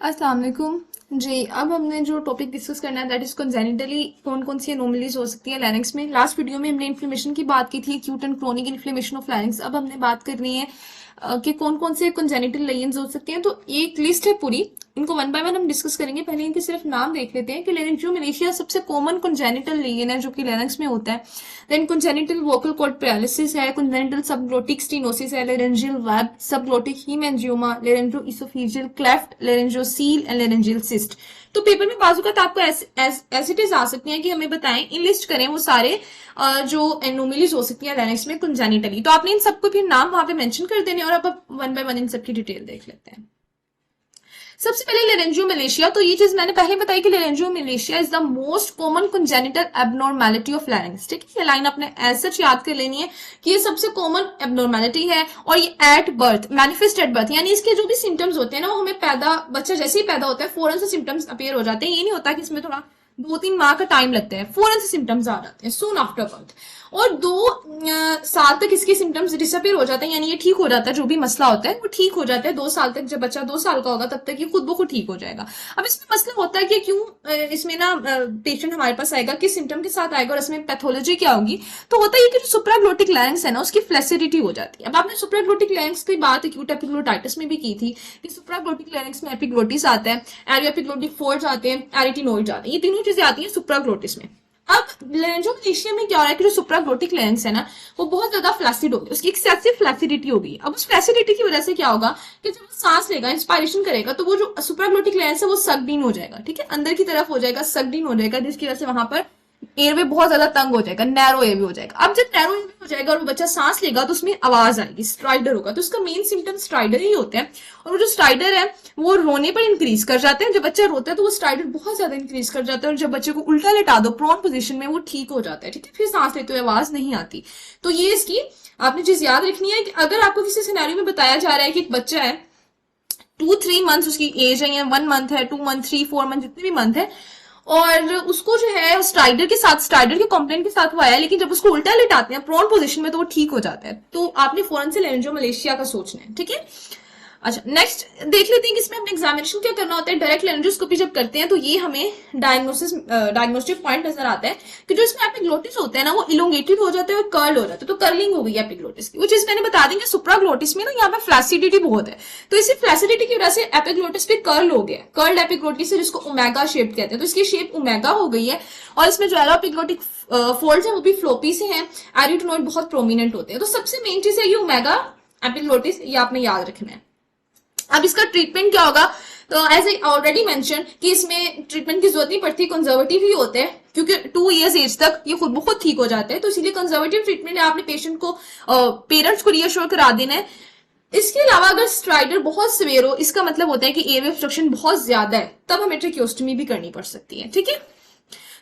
अस्सलाम वालेकुम जी। अब हमने जो टॉपिक डिस्कस करना है दैट इज कंजेनिटली कौन कौन सी एनोमलीज हो सकती है लैरिंक्स में। लास्ट वीडियो में हमने इन्फ्लेमेशन की बात की थी, acute and chronic inflammation of larynx. अब हमने बात करनी है कि कौन कौन से कंजेनिटल लेजेंस हो सकते हैं। तो एक लिस्ट है पूरी, इनको वन बाय वन हम डिस्कस करेंगे। पहले इनके सिर्फ नाम देख लेते हैं कि लेरिंजियोमैलेशिया सबसे कॉमन कंजेनिटल लेजन है जो कि लैरिंक्स में होता है। Then congenital vocal cord paralysis है, कंजेनिटल सबग्लोटिक स्टेनोसिस है, laryngeal web, subglottic haemangioma, laryngoesophageal cleft, laryngocele and laryngeal cyst. तो पेपर में बाजुकात आपको एज इट इज आ सकती हैं कि हमें बताएं, इन लिस्ट करें वो सारे जो एनोमलीज हो सकती है लैरिंक्स में कंजेनिटली। तो आपने इन सबको फिर नाम वहां पे मेंशन कर देने और अब वन बाय वन इन सबकी डिटेल देख लेते हैं। सबसे पहले लेरेंजियोमैलेशिया। तो ये चीज मैंने पहले बताई कि laryngomalacia is the most common congenital abnormality of larynx. ठीक है, ये लाइन आपने एज सच याद कर लेनी है कि ये सबसे कॉमन एबनॉर्मैलिटी है और ये at birth manifest at birth, यानी इसके जो भी सिम्टम्स होते हैं ना वो हमें बच्चा जैसे ही पैदा होता है फौरन से सिम्टम्स अपीयर हो जाते हैं। ये नहीं होता कि इसमें थोड़ा 2-3 माह का टाइम लगता है, फौरन से सिम्टम्स आ जाते हैं सून आफ्टर बर्थ। और 2 साल तक इसके सिम्टम्स डिसअपीयर हो जाते हैं, यानी ये ठीक हो जाता है, जो भी मसला होता है वो ठीक हो जाता है 2 साल तक। जब बच्चा 2 साल का होगा तब तक ये खुद ब खुद ठीक हो जाएगा। अब इसमें मसला होता है कि क्यों इसमें ना पेशेंट हमारे पास आएगा, किस सिम्टम के साथ आएगा और इसमें पैथोलॉजी क्या होगी। तो होता है कि जो सुप्राग्लोटिक लैरिंक्स है ना उसकी फ्लेसिडिटी हो जाती है। अब आपने सुप्राग्लोटिक लैरिंक्स की बात एक्यूट एपिग्लोटाइटिस में भी की थी कि सुप्राग्लोटिक लैरिंक्स में एपिग्लोटिस आता है, एरियो एपिग्लोटिक फोल्ड्स आते हैं, एरिटिनोइड्स आते हैं, ये तीनों चीजें आती हैं सुप्राग्लोटिस में। अब लेरेंजियोमैलेशिया में क्या हो रहा है कि जो सुप्राग्लोटिक लैरिंक्स है ना वो बहुत ज्यादा फ्लैसिड होगी, उसकी एक्सेसिव फ्लैसिडिटी होगी। अब उस फ्लैसिडिटी की वजह से क्या होगा कि जब वो सांस लेगा, इंस्पायरेशन करेगा, तो वो जो सुप्राग्लोटिक लैरिंक्स है वो सक्ड इन हो जाएगा। ठीक है, अंदर की तरफ हो जाएगा, सक्ड इन हो जाएगा, जिसकी वजह से वहां पर एयरवे बहुत ज्यादा तंग हो जाएगा, नैरो एयरवे हो जाएगा। अब जब नैरो एयरवे हो जाएगा और वो बच्चा सांस लेगा तो उसमें आवाज आएगी, स्ट्राइडर होगा। तो उसका मेन सिम्टम स्ट्राइडर ही होते हैं और वो जो स्ट्राइडर है वो रोने पर इंक्रीज कर जाते हैं। जब बच्चा रोता है तो वो स्ट्राइडर बहुत ज्यादा इंक्रीज कर जाता है और जब बच्चे को उल्टा लेटा दो प्रोन पोजीशन में वो ठीक हो जाता है। ठीक है, फिर सांस लेते हुए आवाज नहीं आती। तो ये इसकी आपने चीज याद रखनी है कि अगर आपको किसी सिनेरियो में बताया जा रहा है कि एक बच्चा है 2-3 मंथ उसकी एज है, या 1 मंथ है, 2 मंथ, 3-4 मंथ, जितने भी मंथ है, और उसको जो है स्ट्राइडर के कंप्लेंट के साथ वो आया, लेकिन जब उसको उल्टा लेटाते हैं प्रोन पोजीशन में तो वो ठीक हो जाता है। तो आपने फौरन से लेरेंजियोमैलेशिया का सोचना है। ठीक है, अच्छा नेक्स्ट देख लेते हैं कि इसमें हमने एग्जामिनेशन क्या करना होता है। डायरेक्ट लेरेंजियोस्कोपी जब करते हैं तो ये हमें डायग्नोस्टिक पॉइंट नजर आता है कि जो इसमें एपिग्लोटिस होता है ना वो इलोंगेटेड हो जाता है और कर्ल हो जाता है। तो कर्लिंग हो गई एपिग्लोटिस की, वो चीज मैंने बता देंगे। सुप्राग्लोटिस में ना यहाँ पे फ्लैसिडिटी बहुत है, तो इसी फ्लैसिडिटी की वजह से एपिग्लोटिस पे कर्ल हो गया, कर्ल्ड एपिग्लोटिस है जिसको ओमेगा शेप कहते हैं। तो इसकी शेप ओमेगा हो गई है और इसमें जो एपिग्लोटिक फोल्ड्स है वो भी फ्लोपी से हैं, एरिटिनोइड बहुत प्रोमिनेंट होते हैं। तो सबसे मेन चीज है ये ओमेगा एपिग्लोटिस, ये आपने याद रखना है। अब इसका ट्रीटमेंट क्या होगा, तो एज आई ऑलरेडी मेंशन कि इसमें ट्रीटमेंट की जरूरत नहीं पड़ती, कंजर्वेटिव ही होते हैं क्योंकि 2 इयर्स एज तक ये खुद ब खुद ठीक हो जाते हैं। तो इसीलिए कंजर्वेटिव ट्रीटमेंट है, आपने पेशेंट को पेरेंट्स को रीअश्योर करा देना है। इसके अलावा अगर स्ट्राइडर बहुत सिवियर हो, इसका मतलब होता है कि एयरवे ऑब्स्ट्रक्शन बहुत ज्यादा है, तब हमें ट्रेकियोस्टोमी भी करनी पड़ सकती है। ठीक है,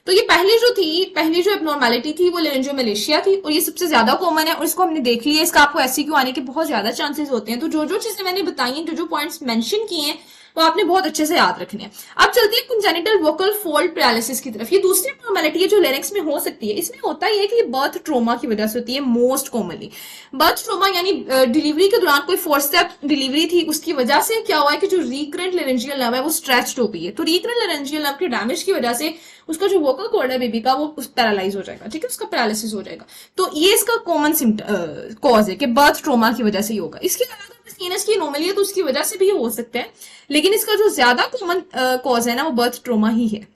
तो ये पहली जो एबनॉर्मैलिटी थी वो लेरेंजियोमैलेशिया थी और ये सबसे ज्यादा कॉमन है और इसको हमने देख लिया। इसका आपको एससीक्यू आने के बहुत ज्यादा चांसेस होते हैं। तो जो चीजें मैंने बताई हैं, जो पॉइंट्स मेंशन किए हैं, वो आपने बहुत अच्छे से याद रखने हैं। अब चलते हैं कंजेनिटल वोकल फोल्ड पैरालिसिस की तरफ। ये दूसरी एबनॉर्मैलिटी है जो लैरिंक्स में हो सकती है। इसमें होता ही है कि ये बर्थ ट्रोमा की वजह से होती है मोस्ट कॉमनली। बर्थ ट्रोमा यानी डिलीवरी के दौरान कोई फोर्थ स्टेप डिलीवरी थी, उसकी वजह से क्या हुआ है कि जो रिकरेंट लेरेंजियल नर्व है वो स्ट्रेच्ड हो गई है। तो रिकरेंट लेरेंजियल नर्व के डैमेज की वजह से उसका जो वोकल कॉर्ड है बेबी का वो पैरालाइज हो जाएगा। ठीक है, उसका पैरालिसिस हो जाएगा। तो ये इसका कॉमन कॉज है कि बर्थ ट्रोमा की वजह से ही होगा। इसके अलावा सीनस की एनोमली है तो उसकी वजह से भी ये हो सकता है, लेकिन इसका जो ज्यादा कॉमन कॉज है ना वो बर्थ ट्रोमा ही है।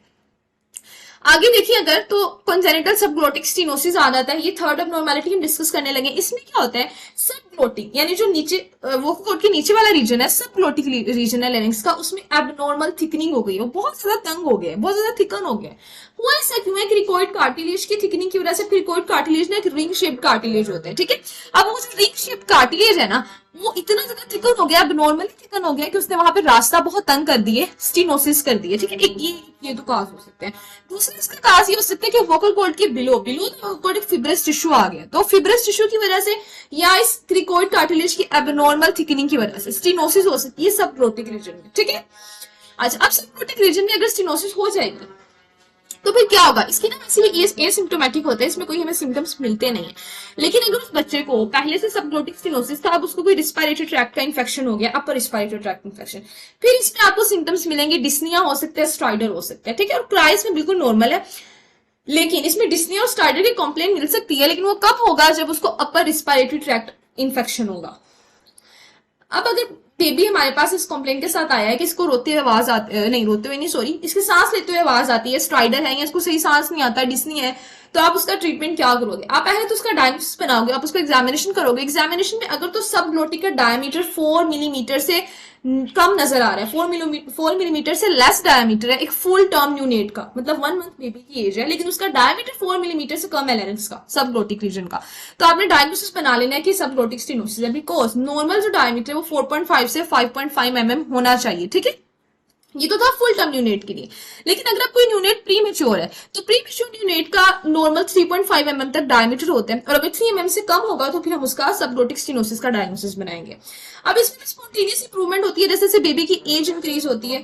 आगे देखिए अगर तो कंजेनिटल सबग्लोटिक स्टेनोसिस आ जाता है। ये थर्ड एबनॉर्मैलिटी हम डिस्कस करने लगे। इसमें क्या होता है, सबग्लोटिक यानी जो नीचे वोकल कॉर्ड के नीचे वाला रीजन है, सबग्लोटिक रीजन है लैरिंक्स का, उसमें एबनॉर्मल थिकनिंग हो गई है, वो बहुत ज्यादा तंग हो गया है, बहुत ज्यादा थिकन हो गया है। हुआ ऐसा क्यों है, क्रिकोइड कार्टिलेज की थिकनिंग की वजह से। क्रिकोइड कार्टिलेज ना एक रिंग शेप्ड कार्टिलेज होता है। ठीक है, अब वो जो रिंग शेप्ड कार्टिलेज है ना वो इतना ज्यादा थिकन हो गया, एबनॉर्मली थिकन हो गया कि उसने वहां पे रास्ता बहुत तंग कर दिए, स्टेनोसिस कर दिए। ठीक है, एक ये तो काज हो सकते हैं। दूसरा इसका काज ये हो सकता है कि वोकल कॉर्ड के बिलो एक फिब्रस टिश्यू आ गया। तो फिब्रस टिश्यू की वजह से या इस क्रिकोइड कार्टिलेज की एबनॉर्मल थिकनिंग की वजह से स्टेनोसिस हो सकती है सबग्लोटिक रीजन में। ठीक है, अच्छा अब सबग्लोटिक रीजन में अगर स्टेनोसिस हो जाएगी तो फिर क्या होगा, इसकी ना वैसे भी एसिम्प्टोमेटिक होता है, इसमें कोई हमें सिम्टम्स मिलते नहीं है। लेकिन अगर उस बच्चे को पहले से सबग्लोटिक स्टेनोसिस था, अब उसको कोई रिस्पायरेटरी ट्रैक्ट का इन्फेक्शन हो गया, अपर रिस्पायरेटरी ट्रैक्ट इन्फेक्शन, फिर इसमें आपको सिम्टम्स मिलेंगे, डिस्निया हो सकता है, स्ट्राइडर हो सकता है, ठीक है। और क्राइस में बिल्कुल नॉर्मल है, लेकिन इसमें डिस्निया और स्टार्टर की कंप्लेन मिल सकती है, लेकिन वो कब होगा, जब उसको अपर रिस्पायरेटरी ट्रैक्ट इन्फेक्शन होगा। अब अगर बेबी हमारे पास इस कंप्लेंट के साथ आया है कि इसको रोते हुए आवाज आती, नहीं रोते हुए नहीं, सॉरी, इसके सांस लेते हुए आवाज आती है, स्ट्राइडर है या इसको सही सांस नहीं आता, डिस्नी है, तो आप उसका ट्रीटमेंट क्या करोगे? आप पहले तो उसका डायग्नोसिस बनाओगे, आप उसको एग्जामिनेशन करोगे। एग्जामिनेशन में अगर तो सब ग्लोटिक का डायमीटर 4 मिलीमीटर से कम नजर आ रहा है, 4 मिलीमीटर से लेस डायमीटर है, एक फुल टर्म न्यूनेट का, मतलब 1 मंथ बेबी की एज है, लेकिन उसका डायमीटर 4 मिलीमीटर से कम है लैरिंक्स का, सब ग्लोटिक रीजन का, तो आपने डायग्नोसिस बना लेना है कि सब ग्लोटिक स्टेनोसिस है। बिकॉज नॉर्मल जो डायमीटर है वो 4.5 से 5.5 mm होना चाहिए, ठीक है। ये तो था फुल टर्म न्यूनेट के लिए। लेकिन अगर आप कोई न्यूनेट प्री मेच्योर है, तो प्री मेच्योर न्यूनेट का नॉर्मल 3.5 mm तक डायमीटर होते हैं, और अगर 3 mm से कम होगा तो फिर हम उसका सबग्लोटिक स्टेनोसिस का डायग्नोसिस बनाएंगे। अब इसमें स्पॉन्टेनियस इंप्रूवमेंट होती है, जैसे जैसे बेबी की एज इंक्रीज होती है,